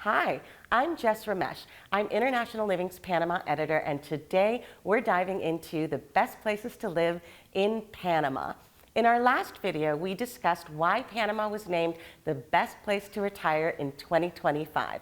Hi, I'm Jess Ramesh. I'm International Living's Panama editor, and today we're diving into the best places to live in Panama. In our last video, we discussed why Panama was named the best place to retire in 2025.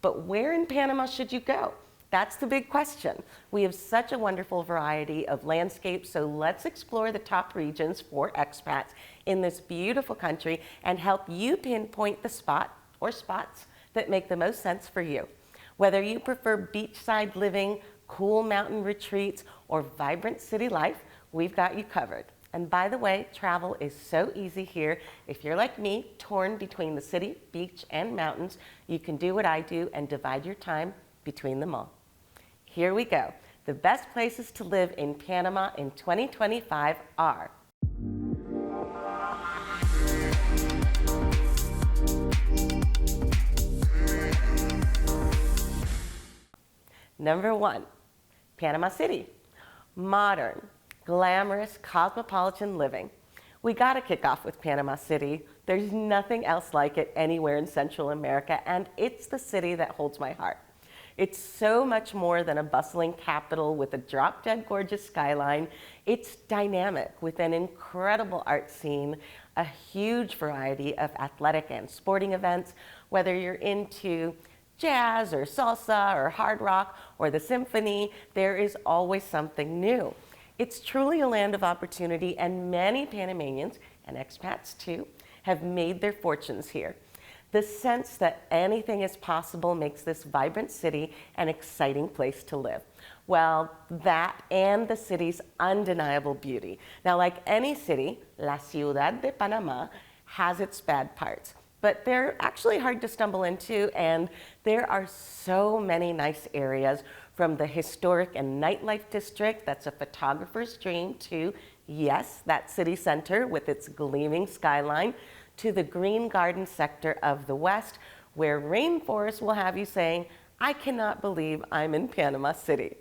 But where in Panama should you go? That's the big question. We have such a wonderful variety of landscapes, so let's explore the top regions for expats in this beautiful country and help you pinpoint the spot or spots that make the most sense for you. Whether you prefer beachside living, cool mountain retreats, or vibrant city life, we've got you covered. And by the way, travel is so easy here. If you're like me, torn between the city, beach, and mountains, you can do what I do and divide your time between them all. Here we go. The best places to live in Panama in 2025 are: Number 1, Panama City. Modern, glamorous, cosmopolitan living. We gotta kick off with Panama City. There's nothing else like it anywhere in Central America, and it's the city that holds my heart. It's so much more than a bustling capital with a drop-dead gorgeous skyline. It's dynamic with an incredible art scene, a huge variety of athletic and sporting events, whether you're into jazz or salsa or hard rock or the symphony, there is always something new. It's truly a land of opportunity, and many Panamanians, and expats too, have made their fortunes here. The sense that anything is possible makes this vibrant city an exciting place to live. Well, that and the city's undeniable beauty. Now, like any city, La Ciudad de Panama has its bad parts, but they're actually hard to stumble into, and there are so many nice areas, from the historic and nightlife district that's a photographer's dream to, yes, that city center with its gleaming skyline, to the green garden sector of the West, where rainforests will have you saying, I cannot believe I'm in Panama City.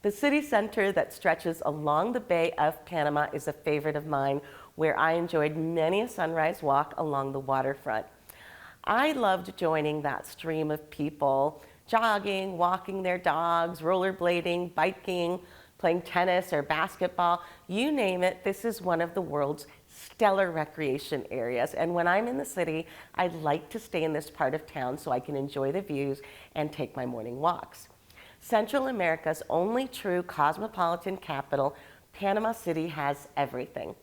The city center that stretches along the Bay of Panama is a favorite of mine, where I enjoyed many a sunrise walk along the waterfront. I loved joining that stream of people, jogging, walking their dogs, rollerblading, biking, playing tennis or basketball, you name it. This is one of the world's stellar recreation areas. And when I'm in the city, I like to stay in this part of town so I can enjoy the views and take my morning walks. Central America's only true cosmopolitan capital, Panama City has everything.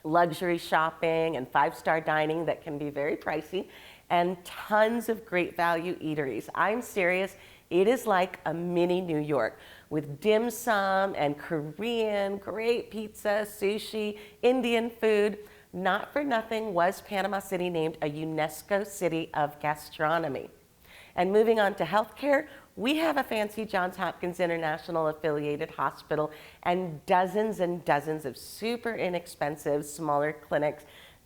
Luxury shopping and five-star dining that can be very pricey, and tons of great value eateries. I'm serious, it is like a mini New York, with dim sum and Korean, great pizza, sushi, Indian food. Not for nothing was Panama City named a UNESCO City of Gastronomy. And moving on to healthcare, we have a fancy Johns Hopkins International affiliated hospital and dozens of super inexpensive smaller clinics,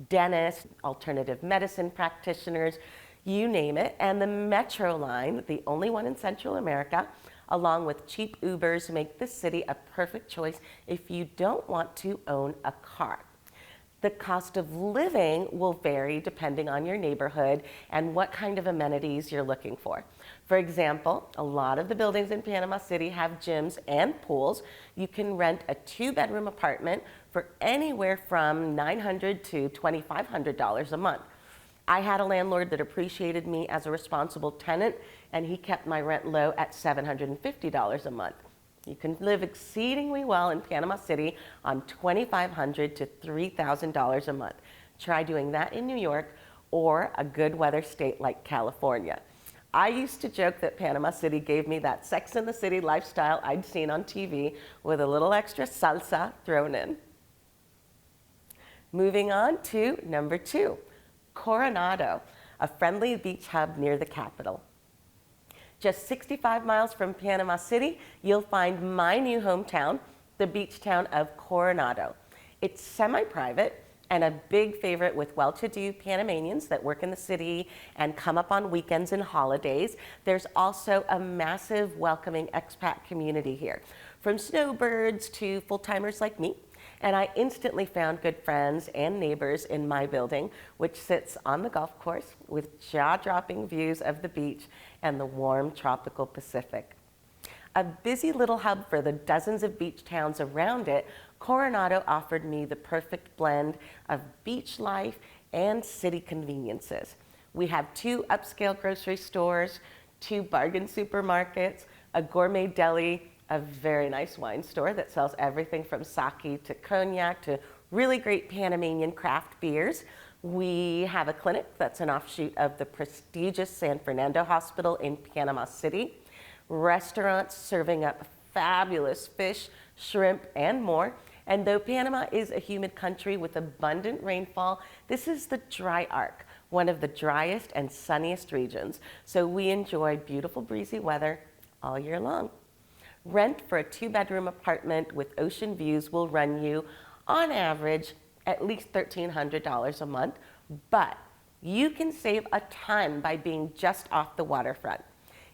dentists, alternative medicine practitioners, you name it. And the Metro line, the only one in Central America, along with cheap Ubers, make this city a perfect choice if you don't want to own a car. The cost of living will vary depending on your neighborhood and what kind of amenities you're looking for. For example, a lot of the buildings in Panama City have gyms and pools. You can rent a 2-bedroom apartment for anywhere from $900 to $2,500 a month. I had a landlord that appreciated me as a responsible tenant, and he kept my rent low at $750 a month. You can live exceedingly well in Panama City on $2,500 to $3,000 a month. Try doing that in New York or a good weather state like California. I used to joke that Panama City gave me that Sex and the City lifestyle I'd seen on TV with a little extra salsa thrown in. Moving on to number 2, Coronado, a friendly beach hub near the capital. Just 65 miles from Panama City, you'll find my new hometown, the beach town of Coronado. It's semi-private and a big favorite with well-to-do Panamanians that work in the city and come up on weekends and holidays. There's also a massive welcoming expat community here, from snowbirds to full-timers like me. And I instantly found good friends and neighbors in my building, which sits on the golf course with jaw-dropping views of the beach and the warm tropical Pacific. A busy little hub for the dozens of beach towns around it, Coronado offered me the perfect blend of beach life and city conveniences. We have 2 upscale grocery stores, 2 bargain supermarkets, a gourmet deli, a very nice wine store that sells everything from sake to cognac to really great Panamanian craft beers. We have a clinic that's an offshoot of the prestigious San Fernando Hospital in Panama City, restaurants serving up fabulous fish, shrimp, and more. And though Panama is a humid country with abundant rainfall, this is the dry arc, one of the driest and sunniest regions. So we enjoy beautiful breezy weather all year long. Rent for a 2-bedroom apartment with ocean views will run you, on average, at least $1,300 a month, but you can save a ton by being just off the waterfront.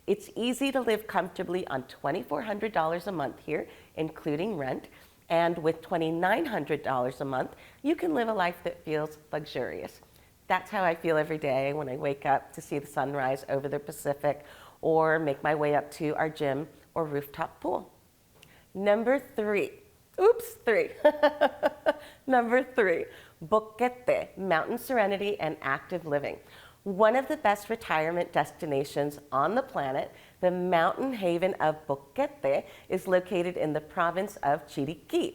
It's easy to live comfortably on $2,400 a month here, including rent, and with $2,900 a month, you can live a life that feels luxurious. That's how I feel every day when I wake up to see the sunrise over the Pacific or make my way up to our gym or rooftop pool. Number 3. Number 3, Boquete, mountain serenity and active living. One of the best retirement destinations on the planet, the mountain haven of Boquete is located in the province of Chiriquí.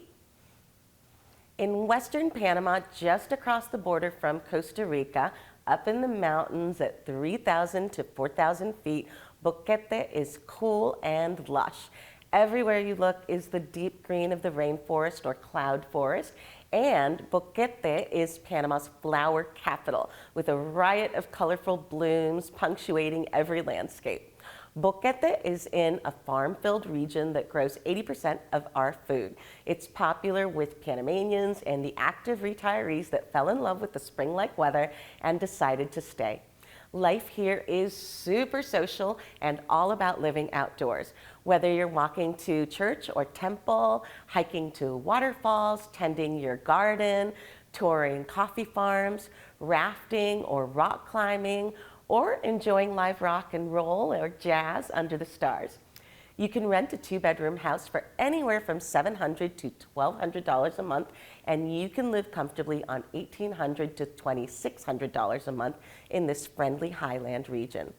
In western Panama, just across the border from Costa Rica, up in the mountains at 3,000 to 4,000 feet, Boquete is cool and lush. Everywhere you look is the deep green of the rainforest or cloud forest, and Boquete is Panama's flower capital, with a riot of colorful blooms punctuating every landscape. Boquete is in a farm-filled region that grows 80% of our food. It's popular with Panamanians and the active retirees that fell in love with the spring-like weather and decided to stay. Life here is super social and all about living outdoors. Whether you're walking to church or temple, hiking to waterfalls, tending your garden, touring coffee farms, rafting or rock climbing, or enjoying live rock and roll or jazz under the stars. You can rent a 2-bedroom house for anywhere from $700 to $1,200 a month, and you can live comfortably on $1,800 to $2,600 a month in this friendly highland region.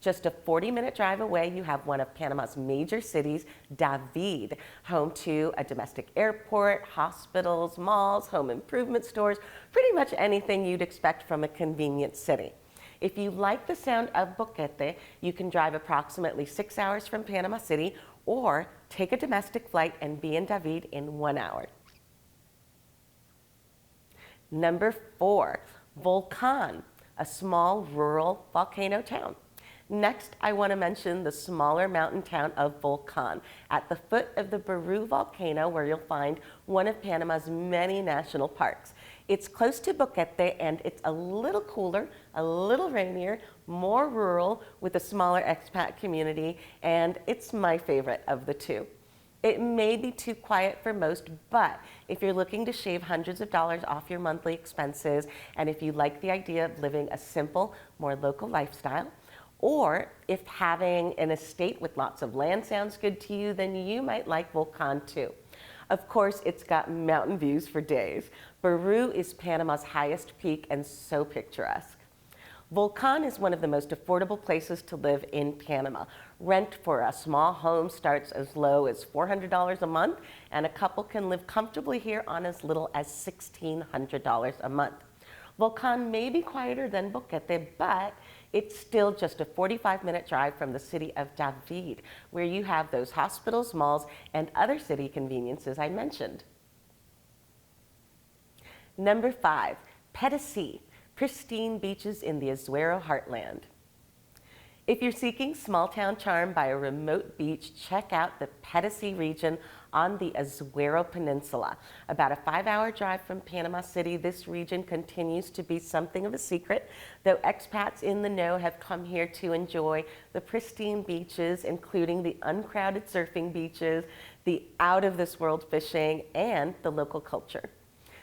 Just a 40-minute drive away, you have one of Panama's major cities, David, home to a domestic airport, hospitals, malls, home improvement stores, pretty much anything you'd expect from a convenient city. If you like the sound of Boquete, you can drive approximately 6 hours from Panama City or take a domestic flight and be in David in 1 hour. Number 4, Volcán, a small rural volcano town. Next, I want to mention the smaller mountain town of Volcán, at the foot of the Baru volcano, where you'll find one of Panama's many national parks. It's close to Boquete and it's a little cooler, a little rainier, more rural with a smaller expat community, and it's my favorite of the two. It may be too quiet for most, but if you're looking to shave hundreds of dollars off your monthly expenses, and if you like the idea of living a simple, more local lifestyle, or if having an estate with lots of land sounds good to you, then you might like Volcán too. Of course, it's got mountain views for days. Baru is Panama's highest peak and so picturesque. Volcán is one of the most affordable places to live in Panama. Rent for a small home starts as low as $400 a month, and a couple can live comfortably here on as little as $1,600 a month. Volcán may be quieter than Boquete, but it's still just a 45-minute drive from the city of David, where you have those hospitals, malls, and other city conveniences I mentioned. Number 5, Pedasí, pristine beaches in the Azuero heartland. If you're seeking small-town charm by a remote beach, check out the Pedasí region on the Azuero Peninsula. About a 5-hour drive from Panama City, this region continues to be something of a secret, though expats in the know have come here to enjoy the pristine beaches, including the uncrowded surfing beaches, the out-of-this-world fishing, and the local culture.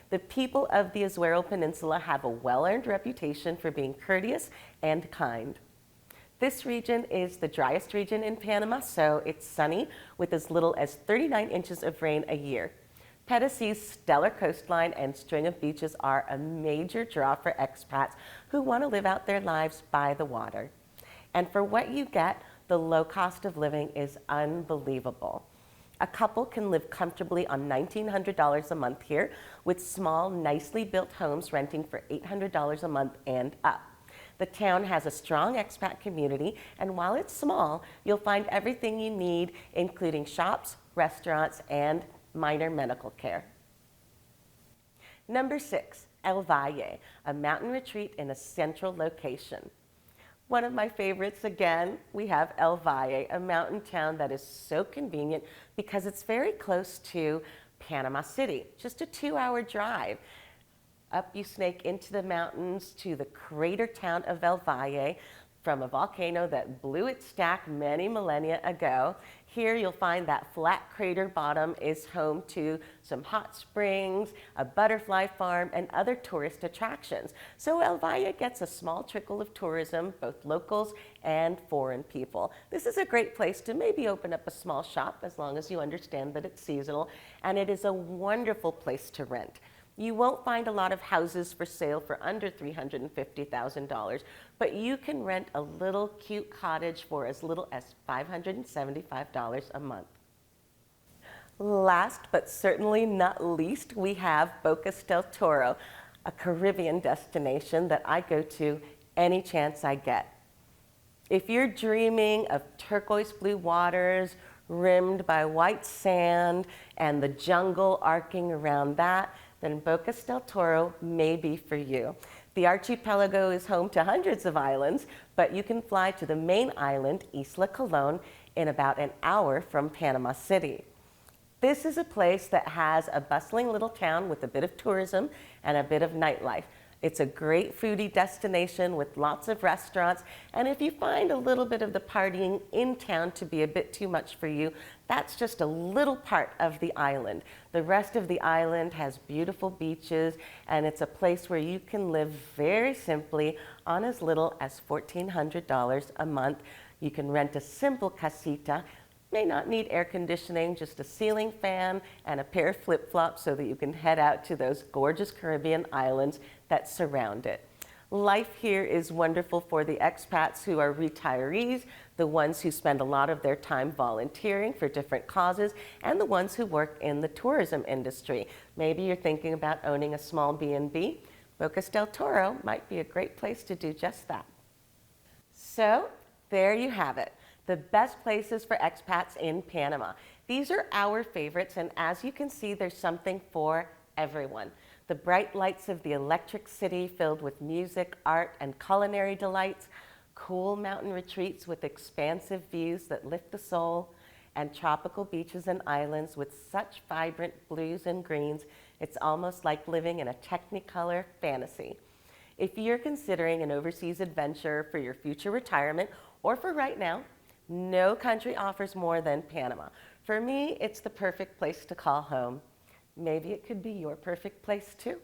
The people of the Azuero Peninsula have a well-earned reputation for being courteous and kind. This region is the driest region in Panama, so it's sunny with as little as 39 inches of rain a year. Pedasí's stellar coastline and string of beaches are a major draw for expats who want to live out their lives by the water. And for what you get, the low cost of living is unbelievable. A couple can live comfortably on $1,900 a month here, with small, nicely built homes renting for $800 a month and up. The town has a strong expat community, and while it's small, you'll find everything you need, including shops, restaurants, and minor medical care. Number 6, El Valle, a mountain retreat in a central location. One of my favorites, again, we have El Valle, a mountain town that is so convenient because it's very close to Panama City, just a 2-hour drive. Up you snake into the mountains to the crater town of El Valle from a volcano that blew its stack many millennia ago. Here you'll find that flat crater bottom is home to some hot springs, a butterfly farm, and other tourist attractions. So El Valle gets a small trickle of tourism, both locals and foreign people. This is a great place to maybe open up a small shop as long as you understand that it's seasonal, and it is a wonderful place to rent. You won't find a lot of houses for sale for under $350,000, but you can rent a little cute cottage for as little as $575 a month. Last but certainly not least, we have Bocas del Toro, a Caribbean destination that I go to any chance I get. If you're dreaming of turquoise blue waters, rimmed by white sand, and the jungle arcing around that, then Bocas del Toro may be for you. The archipelago is home to hundreds of islands, but you can fly to the main island, Isla Colón, in about an hour from Panama City. This is a place that has a bustling little town with a bit of tourism and a bit of nightlife. It's a great foodie destination with lots of restaurants, and if you find a little bit of the partying in town to be a bit too much for you, that's just a little part of the island. The rest of the island has beautiful beaches, and it's a place where you can live very simply on as little as $1,400 a month. You can rent a simple casita. May not need air conditioning, just a ceiling fan and a pair of flip-flops so that you can head out to those gorgeous Caribbean islands that surround it. Life here is wonderful for the expats who are retirees, the ones who spend a lot of their time volunteering for different causes, and the ones who work in the tourism industry. Maybe you're thinking about owning a small B&B. Bocas del Toro might be a great place to do just that. So there you have it. The best places for expats in Panama. These are our favorites, and as you can see, there's something for everyone. The bright lights of the electric city filled with music, art, and culinary delights, cool mountain retreats with expansive views that lift the soul, and tropical beaches and islands with such vibrant blues and greens, it's almost like living in a Technicolor fantasy. If you're considering an overseas adventure for your future retirement or for right now, no country offers more than Panama. For me, it's the perfect place to call home. Maybe it could be your perfect place too.